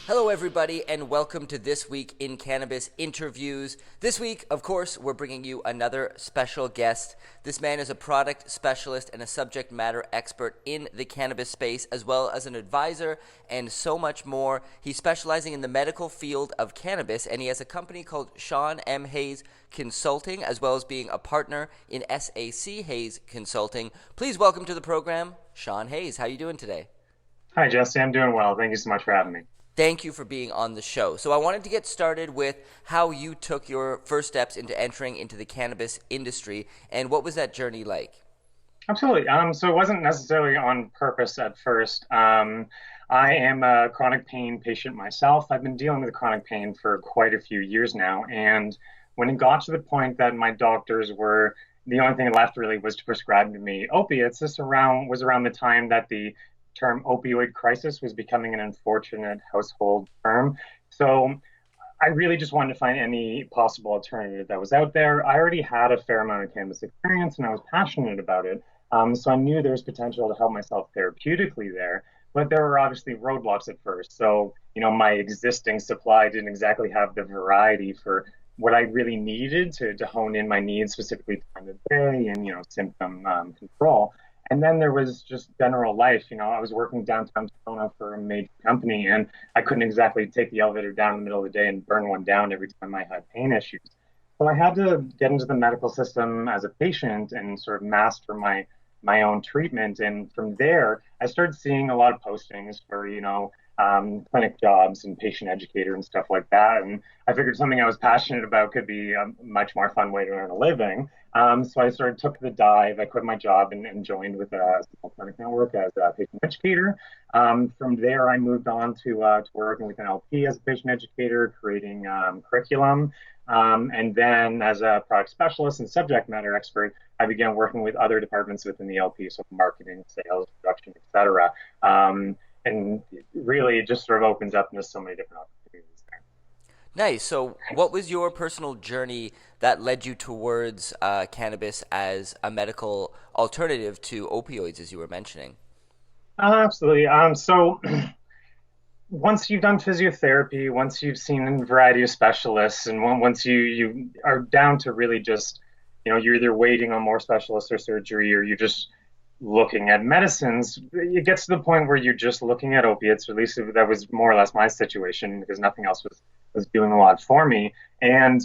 Hello, everybody, and welcome to This Week in Cannabis Interviews. This week, of course, we're bringing you another special guest. This man is a product specialist and a subject matter expert in the cannabis space, as well as an advisor and so much more. He's specializing in the medical field of cannabis, and he has a company called Sean M. HAYES Consulting, as well as being a partner in SAC HAYES Consulting. Please welcome to the program, Sean HAYES. How are you doing today? Hi, Jesse. I'm doing well. Thank you so much for having me. Thank you for being on the show. So I wanted to get started with how you took your first steps into entering into the cannabis industry, and what was that journey like? Absolutely. So it wasn't necessarily on purpose at first. I am a chronic pain patient myself. I've been dealing with chronic pain for quite a few years now. And when it got to the point that my doctors were the only thing left really was to prescribe to me opiates, was around the time that the term opioid crisis was becoming an unfortunate household term. So I really just wanted to find any possible alternative that was out there. I already had a fair amount of cannabis experience and I was passionate about it. So I knew there was potential to help myself therapeutically there, but there were obviously roadblocks at first. So, my existing supply didn't exactly have the variety for what I really needed to hone in my needs, specifically time of day and, symptom control. And then there was just general life. I was working downtown Toronto for a major company, and I couldn't exactly take the elevator down in the middle of the day and burn one down every time I had pain issues. So I had to get into the medical system as a patient and sort of master my own treatment. And from there, I started seeing a lot of postings for, clinic jobs and patient educator and stuff like that. And I figured something I was passionate about could be a much more fun way to earn a living. So I took the dive. I quit my job and joined with a small clinic network as a patient educator. From there, I moved on to working with an LP as a patient educator, creating curriculum. And then as a product specialist and subject matter expert, I began working with other departments within the LP, so marketing, sales, production, etc. And really, it just sort of opens up into so many different opportunities there. Nice. So what was your personal journey that led you towards cannabis as a medical alternative to opioids, as you were mentioning? Absolutely. So once you've done physiotherapy, once you've seen a variety of specialists, and once you are down to really just, you're either waiting on more specialists or surgery, or you're just looking at medicines, it gets to the point where you're just looking at opiates. Or at least that was more or less my situation because nothing else was doing a lot for me. And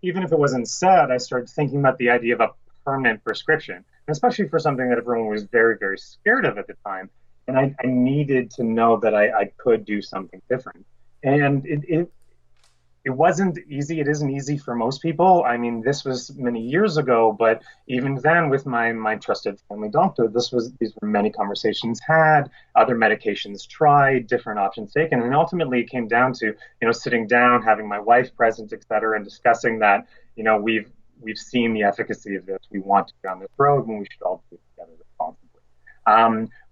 even if it wasn't said, I started thinking about the idea of a permanent prescription, and especially for something that everyone was very, very scared of at the time. And I needed to know that I could do something different. And it wasn't easy. It isn't easy for most people. I mean, this was many years ago, but even then, with my trusted family doctor, these were many conversations had, other medications tried, different options taken, and ultimately it came down to sitting down, having my wife present, et cetera, and discussing that we've seen the efficacy of this. We want to go down this road, and we should all do it together responsibly.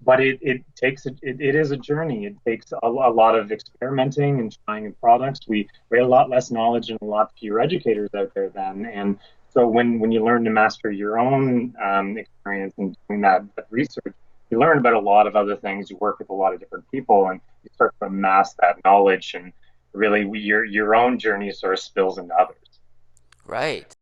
But it is a journey. It takes a lot of experimenting and trying new products. We had a lot less knowledge and a lot fewer educators out there then. And so when you learn to master your own experience and doing that research, you learn about a lot of other things. You work with a lot of different people, and you start to amass that knowledge. And really, your own journey sort of spills into others. Right.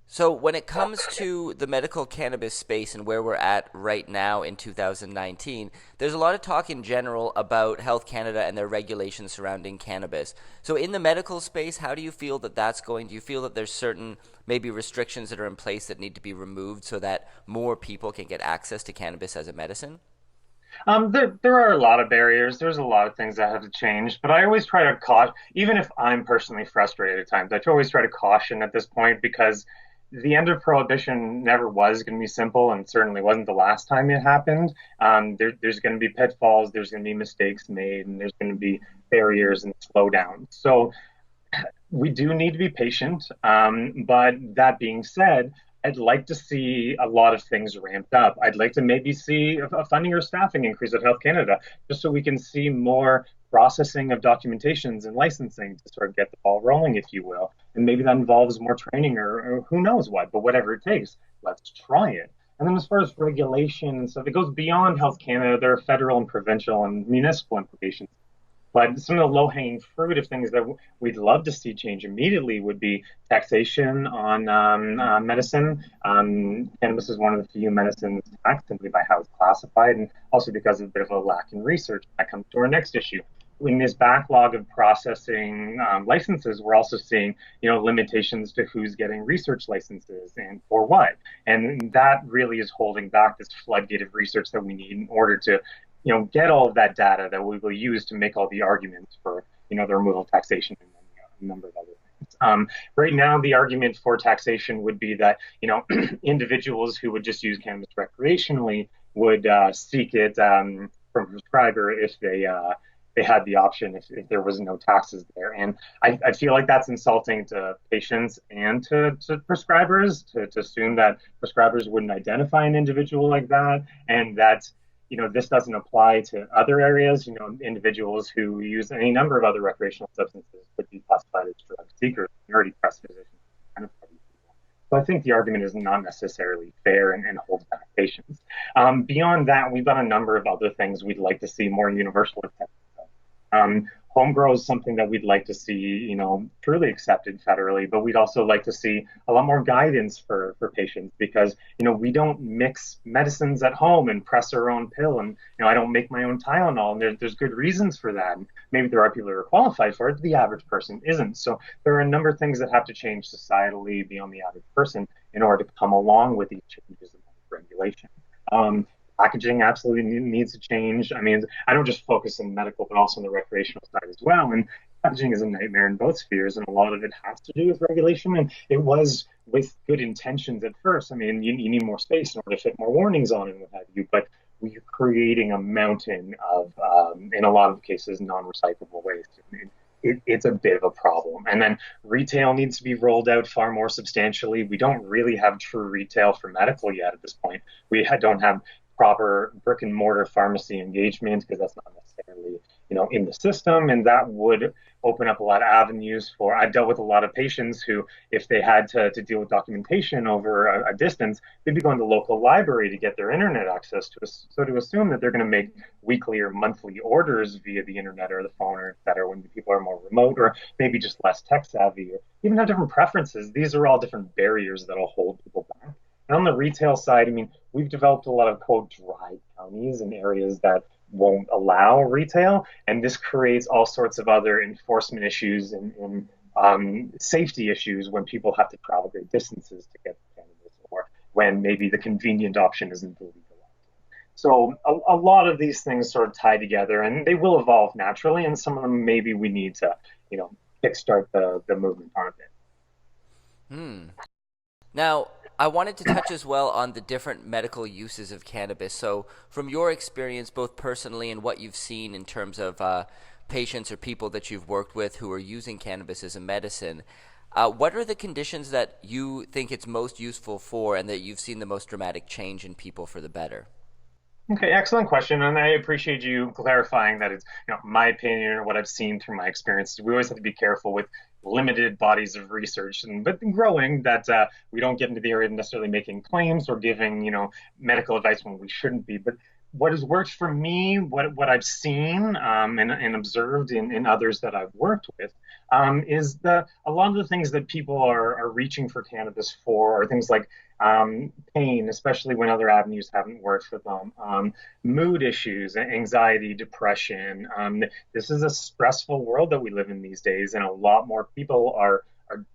So when it comes to the medical cannabis space and where we're at right now in 2019, there's a lot of talk in general about Health Canada and their regulations surrounding cannabis. So in the medical space, how do you feel that that's going? Do you feel that there's certain maybe restrictions that are in place that need to be removed so that more people can get access to cannabis as a medicine? There are a lot of barriers. There's a lot of things that have to change, but I always try to caution, even if I'm personally frustrated at times, I always try to caution at this point because the end of prohibition never was going to be simple, and certainly wasn't the last time it happened. There's going to be pitfalls, there's going to be mistakes made, and there's going to be barriers and slowdowns. So we do need to be patient. But that being said, I'd like to see a lot of things ramped up. I'd like to maybe see a funding or staffing increase at Health Canada, just so we can see more processing of documentations and licensing to sort of get the ball rolling, if you will. And maybe that involves more training or who knows what, but whatever it takes, let's try it. And then as far as regulation and stuff, it goes beyond Health Canada. There are federal and provincial and municipal implications. But some of the low-hanging fruit of things that we'd love to see change immediately would be taxation on medicine. Cannabis is one of the few medicines taxed simply by how it's classified, and also because of a bit of a lack in research. That comes to our next issue. In this backlog of processing licenses, we're also seeing, limitations to who's getting research licenses and for what. And that really is holding back this floodgate of research that we need in order to, get all of that data that we will use to make all the arguments for, the removal of taxation and a number of other things. Right now, the argument for taxation would be that, individuals who would just use cannabis recreationally would seek it from a prescriber if they had the option if there was no taxes there. And I feel like that's insulting to patients and to prescribers to assume that prescribers wouldn't identify an individual like that, and that this doesn't apply to other areas. Individuals who use any number of other recreational substances could be classified as drug seekers. We already press physicians to identify these people. So I think the argument is not necessarily fair and holds back patients. Beyond that, we've got a number of other things we'd like to see more universal acceptance. Home grow is something that we'd like to see, truly accepted federally, but we'd also like to see a lot more guidance for patients because, we don't mix medicines at home and press our own pill. And, I don't make my own Tylenol. And there's good reasons for that. And maybe there are people who are qualified for it, but the average person isn't. So there are a number of things that have to change societally beyond the average person in order to come along with these changes in regulation. Packaging absolutely needs to change. I mean, I don't just focus on medical, but also on the recreational side as well. And packaging is a nightmare in both spheres, and a lot of it has to do with regulation. And it was with good intentions at first. I mean, you need more space in order to fit more warnings on and what have you. But we're creating a mountain of, in a lot of cases, non-recyclable waste. It's a bit of a problem. And then retail needs to be rolled out far more substantially. We don't really have true retail for medical yet at this point. We don't have proper brick and mortar pharmacy engagement because that's not necessarily in the system, and that would open up a lot of avenues for. I've dealt with a lot of patients who, if they had to deal with documentation over a distance, they'd be going to the local library to get their internet access to us. So to assume that they're going to make weekly or monthly orders via the internet or the phone or et cetera when people are more remote or maybe just less tech savvy or even have different preferences, these are all different barriers that'll hold people back. And on the retail side, I mean, we've developed a lot of, quote, dry counties in areas that won't allow retail. And this creates all sorts of other enforcement issues and safety issues when people have to travel great distances to get cannabis or when maybe the convenient option isn't the legal option. So a lot of these things sort of tie together and they will evolve naturally. And some of them maybe we need to, kickstart the movement on a bit. Now, I wanted to touch as well on the different medical uses of cannabis. So from your experience, both personally and what you've seen in terms of patients or people that you've worked with who are using cannabis as a medicine, what are the conditions that you think it's most useful for and that you've seen the most dramatic change in people for the better? Okay, excellent question, and I appreciate you clarifying that it's my opinion or what I've seen through my experience. We always have to be careful with limited bodies of research, but growing that we don't get into the area of necessarily making claims or giving medical advice when we shouldn't be. But what has worked for me, what I've seen and observed in others that I've worked with, is a lot of the things that people are reaching for cannabis for are things like pain, especially when other avenues haven't worked for them, mood issues, anxiety, depression. This is a stressful world that we live in these days, and a lot more people are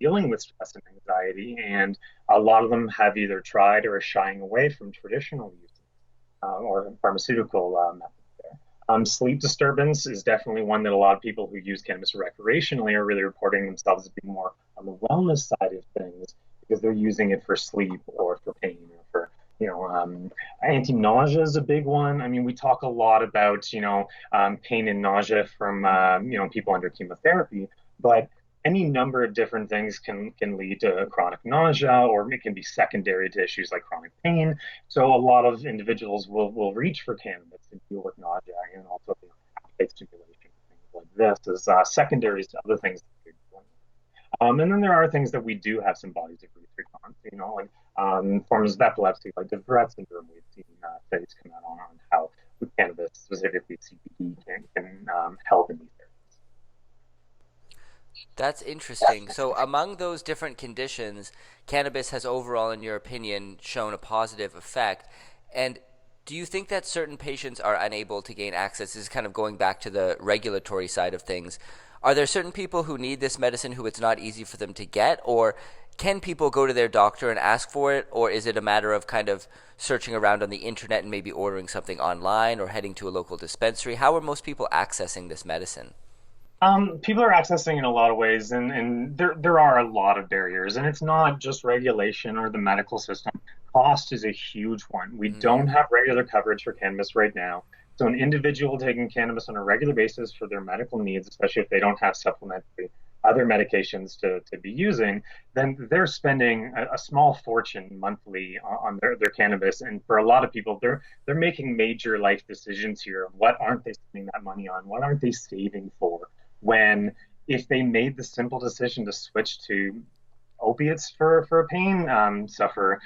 dealing with stress and anxiety, and a lot of them have either tried or are shying away from traditional use or pharmaceutical methods there. Sleep disturbance is definitely one that a lot of people who use cannabis recreationally are really reporting themselves as being more on the wellness side of things because they're using it for sleep or for pain or for anti-nausea is a big one. I mean, we talk a lot about pain and nausea from people under chemotherapy, but any number of different things can lead to chronic nausea, or it can be secondary to issues like chronic pain. So a lot of individuals will reach for cannabis to deal with nausea and also appetite stimulation, things like this as secondaries to other things that they're doing. And then there are things that we do have some bodies of research on, like forms of epilepsy, like the Tourette syndrome. We've seen studies come out on how cannabis, specifically CBD, can help in these areas. That's interesting. So, among those different conditions, cannabis has overall, in your opinion, shown a positive effect. And do you think that certain patients are unable to gain access? This is kind of going back to the regulatory side of things. Are there certain people who need this medicine who it's not easy for them to get? Or can people go to their doctor and ask for it? Or is it a matter of kind of searching around on the internet and maybe ordering something online or heading to a local dispensary? How are most people accessing this medicine? People are accessing in a lot of ways, and there are a lot of barriers, and it's not just regulation or the medical system. Cost is a huge one. We don't have regular coverage for cannabis right now. So an individual taking cannabis on a regular basis for their medical needs, especially if they don't have supplementary other medications to be using, then they're spending a small fortune monthly on their cannabis. And for a lot of people, they're making major life decisions here of what aren't they spending that money on? What aren't they saving for? When if they made the simple decision to switch to opiates for a pain sufferer,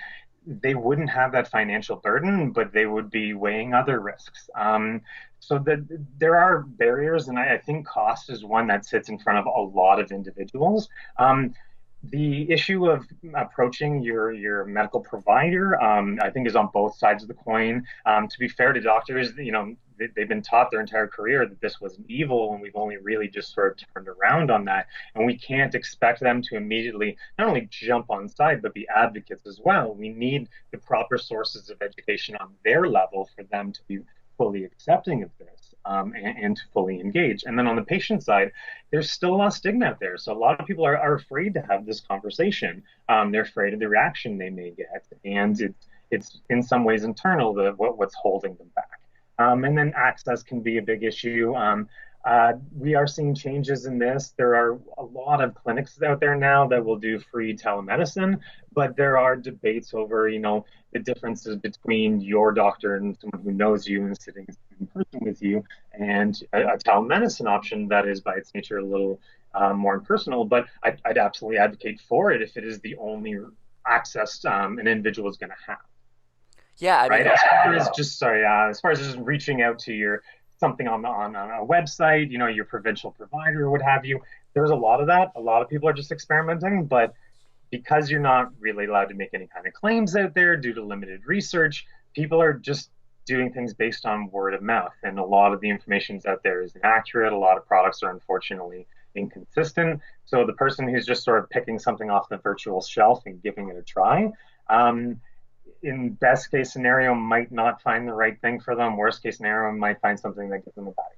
they wouldn't have that financial burden, but they would be weighing other risks. So that there are barriers, and I think cost is one that sits in front of a lot of individuals. The issue of approaching your medical provider, I think, is on both sides of the coin. To be fair to doctors, they've been taught their entire career that this was an evil, and we've only really just sort of turned around on that. And we can't expect them to immediately not only jump on side, but be advocates as well. We need the proper sources of education on their level for them to be fully accepting of this, and to fully engage. And then on the patient side, there's still a lot of stigma out there. So a lot of people are afraid to have this conversation. They're afraid of the reaction they may get, and it's in some ways internal, what's holding them back. And then access can be a big issue. We are seeing changes in this. There are a lot of clinics out there now that will do free telemedicine, but there are debates over, the differences between your doctor and someone who knows you and sitting in person with you, and a telemedicine option that is by its nature a little more impersonal. But I'd absolutely advocate for it if it is the only access an individual is going to have. Yeah, I mean, Right. As far as just reaching out to your something on a website, your provincial provider or what have you, there's a lot of that. A lot of people are just experimenting, but because you're not really allowed to make any kind of claims out there due to limited research, people are just doing things based on word of mouth. And a lot of the information out there is inaccurate. A lot of products are unfortunately inconsistent. So the person who's just sort of picking something off the virtual shelf and giving it a try, in best case scenario, might not find the right thing for them. Worst case scenario, might find something that gives them a body.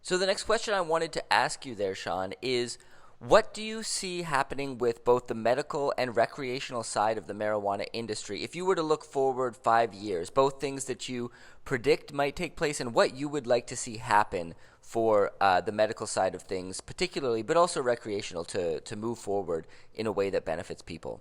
So the next question I wanted to ask you there, Sean, is what do you see happening with both the medical and recreational side of the marijuana industry? If you were to look forward 5 years, both things that you predict might take place and what you would like to see happen for the medical side of things, particularly, but also recreational, to move forward in a way that benefits people.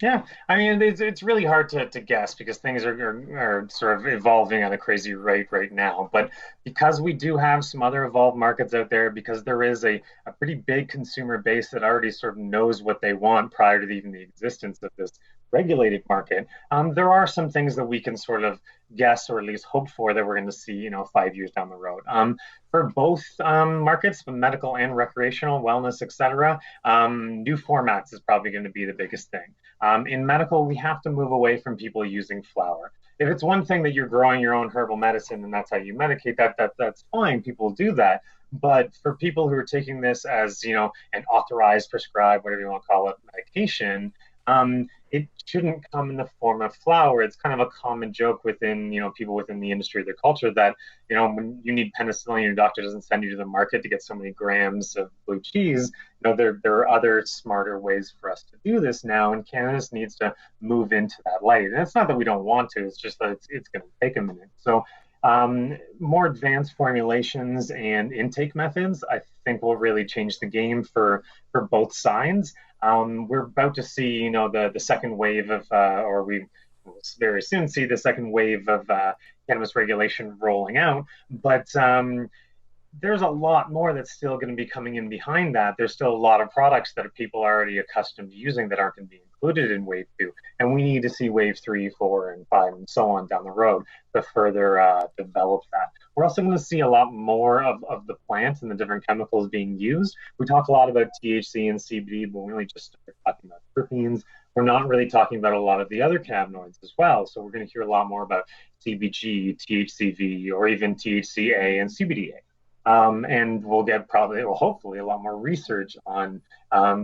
Yeah, I mean, it's really hard to guess because things are sort of evolving at a crazy rate right now. But because we do have some other evolved markets out there, because there is a pretty big consumer base that already sort of knows what they want prior to even the existence of this regulated market, there are some things that we can sort of guess or at least hope for that we're going to see, 5 years down the road. For both markets, medical and recreational, wellness, etc., new formats is probably going to be the biggest thing. In medical, we have to move away from people using flower. If it's one thing that you're growing your own herbal medicine and that's how you medicate, that's fine. People do that. But for people who are taking this as, an authorized, prescribed, whatever you want to call it, medication, it shouldn't come in the form of flour. It's kind of a common joke within, people within the industry, their culture, that, when you need penicillin, your doctor doesn't send you to the market to get so many grams of blue cheese. There are other smarter ways for us to do this now, and cannabis needs to move into that light. And it's not that we don't want to, it's just that it's going to take a minute. So more advanced formulations and intake methods, I think, will really change the game for both sides. We're about to see, the second wave of, or we will very soon see the second wave of cannabis regulation rolling out. But there's a lot more that's still going to be coming in behind that. There's still a lot of products that people are already accustomed to using that aren't going to be included in wave two. And we need to see wave three, four, and five, and so on down the road to further develop that. We're also going to see a lot more of the plants and the different chemicals being used. We talk a lot about THC and CBD, but we really just started talking about terpenes. We're not really talking about a lot of the other cannabinoids as well. So we're going to hear a lot more about CBG, THCV, or even THCA and CBDA. And we'll get probably, well, hopefully, a lot more research on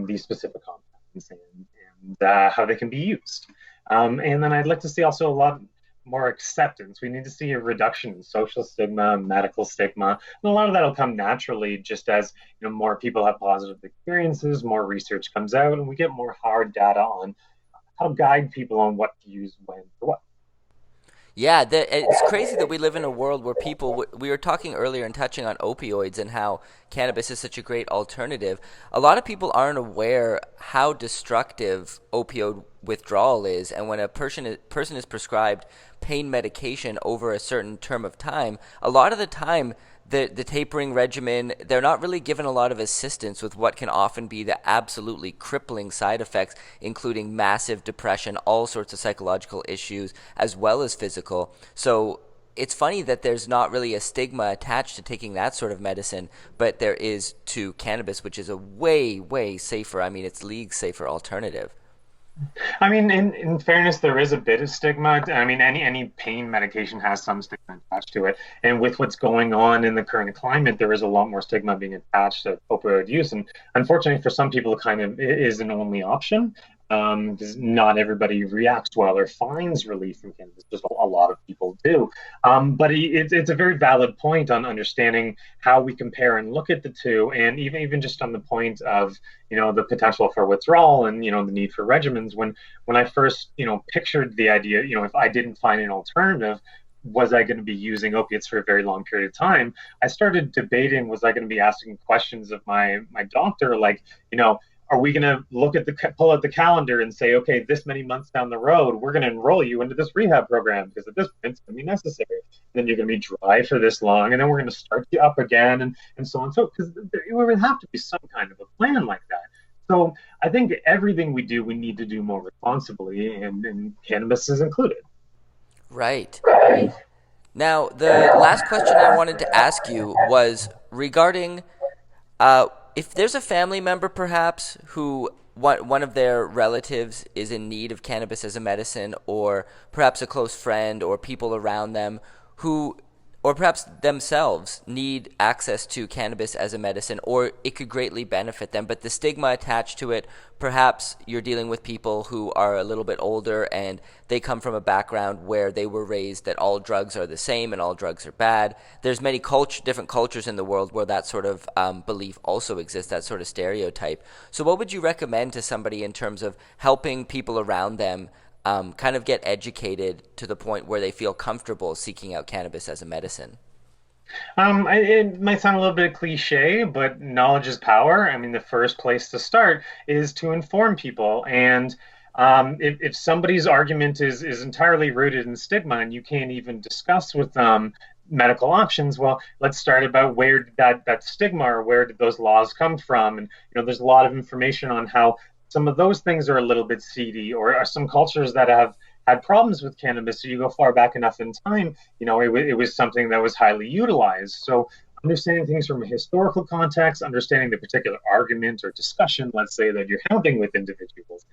these specific compounds and how they can be used. And then I'd like to see also a lot more acceptance. We need to see a reduction in social stigma, medical stigma, and a lot of that will come naturally just as more people have positive experiences, more research comes out, and we get more hard data on how to guide people on what to use when for what. Yeah, it's crazy that we live in a world where people, we were talking earlier and touching on opioids and how cannabis is such a great alternative. A lot of people aren't aware how destructive opioid withdrawal is, and when a person is prescribed pain medication over a certain term of time, a lot of the time the tapering regimen, they're not really given a lot of assistance with what can often be the absolutely crippling side effects, including massive depression, all sorts of psychological issues, as well as physical. So it's funny that there's not really a stigma attached to taking that sort of medicine, but there is to cannabis, which is a way, way safer, I mean, it's league safer alternative. I mean, in fairness, there is a bit of stigma. I mean, any pain medication has some stigma attached to it. And with what's going on in the current climate, there is a lot more stigma being attached to opioid use. And unfortunately, for some people, it kind of is an only option. Because not everybody reacts well or finds relief from cannabis. Just a lot of people do. But it's a very valid point on understanding how we compare and look at the two, and even just on the point of the potential for withdrawal and the need for regimens. When I first pictured the idea, if I didn't find an alternative, was I going to be using opiates for a very long period of time? I started debating, was I going to be asking questions of my doctor, like, are we going to pull out the calendar and say, okay, this many months down the road, we're going to enroll you into this rehab program because at this point it's going to be necessary. And then you're going to be dry for this long, and then we're going to start you up again, and so on. So, because there would have to be some kind of a plan like that. So I think everything we do, we need to do more responsibly, and cannabis is included. Right. Now, the last question I wanted to ask you was regarding if there's a family member perhaps who one of their relatives is in need of cannabis as a medicine, or perhaps a close friend or people around them who, or perhaps themselves, need access to cannabis as a medicine, or it could greatly benefit them, but the stigma attached to it, perhaps you're dealing with people who are a little bit older and they come from a background where they were raised that all drugs are the same and all drugs are bad. There's many different cultures in the world where that sort of belief also exists, that sort of stereotype. So what would you recommend to somebody in terms of helping people around them kind of get educated to the point where they feel comfortable seeking out cannabis as a medicine? It might sound a little bit cliche, but knowledge is power. I mean, the first place to start is to inform people. And if somebody's argument is entirely rooted in stigma and you can't even discuss with them medical options, well, let's start about where did that stigma, or where did those laws come from? And there's a lot of information on how some of those things are a little bit seedy, or are some cultures that have had problems with cannabis. So you go far back enough in time, it was something that was highly utilized. So understanding things from a historical context, understanding the particular argument or discussion, let's say, that you're having with individuals,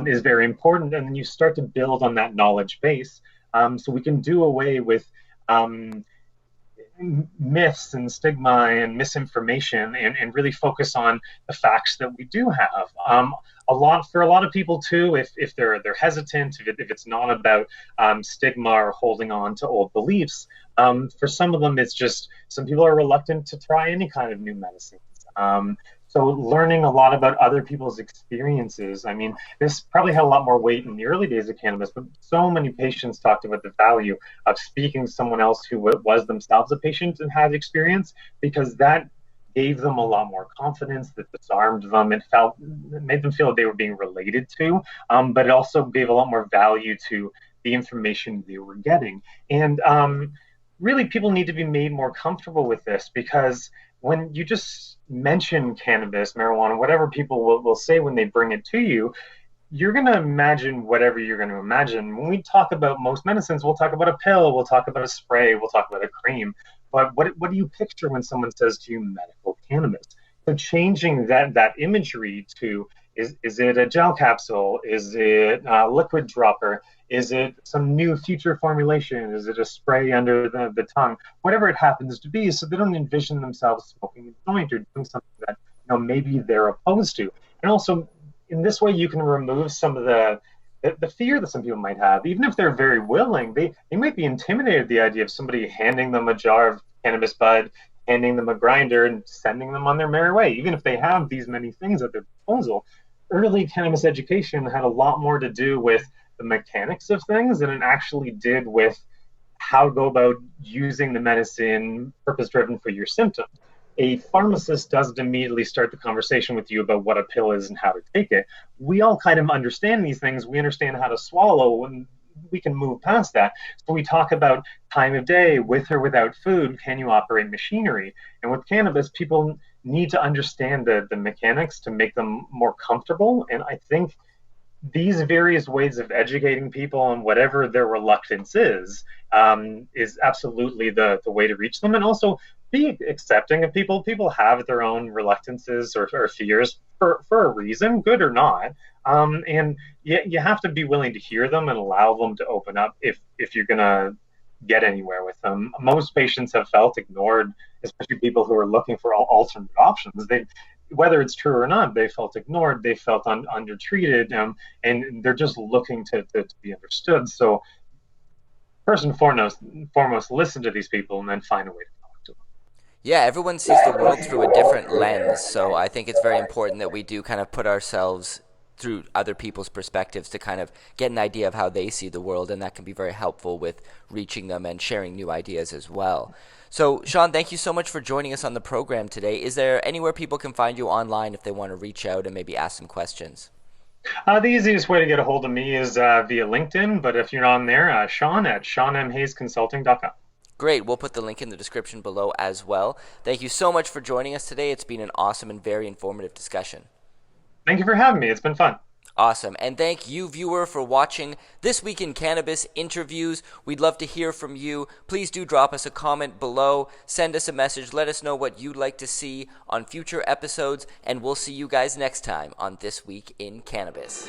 is very important. And then you start to build on that knowledge base, so we can do away with myths and stigma and misinformation, and really focus on the facts that we do have. For a lot of people too, if they're hesitant, if it's not about stigma or holding on to old beliefs, for some of them it's just some people are reluctant to try any kind of new medicines. So learning a lot about other people's experiences. I mean, this probably had a lot more weight in the early days of cannabis, but so many patients talked about the value of speaking to someone else who was themselves a patient and had experience, because that gave them a lot more confidence, that disarmed them. It made them feel that they were being related to, but it also gave a lot more value to the information they were getting. And really people need to be made more comfortable with this, because when you just mention cannabis, marijuana, whatever people will say when they bring it to you, you're going to imagine whatever you're going to imagine. When we talk about most medicines, we'll talk about a pill, we'll talk about a spray, we'll talk about a cream. But what do you picture when someone says to you medical cannabis? So changing that imagery to, is it a gel capsule? Is it a liquid dropper? Is it some new future formulation? Is it a spray under the tongue? Whatever it happens to be, so they don't envision themselves smoking a joint or doing something that maybe they're opposed to. And also, in this way, you can remove some of the fear that some people might have. Even if they're very willing, they might be intimidated at the idea of somebody handing them a jar of cannabis bud, handing them a grinder, and sending them on their merry way. Even if they have these many things at their disposal, early cannabis education had a lot more to do with the mechanics of things than it actually did with how to go about using the medicine purpose driven for your symptoms. A pharmacist doesn't immediately start the conversation with you about what a pill is and how to take it. We all kind of understand these things. We understand how to swallow, and we can move past that. So we talk about time of day, with or without food, can you operate machinery? And with cannabis, people need to understand the mechanics to make them more comfortable. And I think these various ways of educating people on whatever their reluctance is absolutely the way to reach them. And also be accepting of people. People have their own reluctances or fears for a reason, good or not. And you have to be willing to hear them and allow them to open up if you're going to get anywhere with them. Most patients have felt ignored, especially people who are looking for alternate options. Whether it's true or not, they felt ignored, they felt undertreated, and they're just looking to be understood. So, first and foremost, listen to these people and then find a way to talk to them. Yeah, everyone sees the world through a different lens, so I think it's very important that we do kind of put ourselves through other people's perspectives to kind of get an idea of how they see the world, and that can be very helpful with reaching them and sharing new ideas as well. So, Sean, thank you so much for joining us on the program today. Is there anywhere people can find you online if they want to reach out and maybe ask some questions? The easiest way to get a hold of me is via LinkedIn, but if you're on there, Sean at SeanMHayesConsulting.com. Great. We'll put the link in the description below as well. Thank you so much for joining us today. It's been an awesome and very informative discussion. Thank you for having me. It's been fun. Awesome. And thank you, viewer, for watching This Week in Cannabis Interviews. We'd love to hear from you. Please do drop us a comment below. Send us a message. Let us know what you'd like to see on future episodes. And we'll see you guys next time on This Week in Cannabis.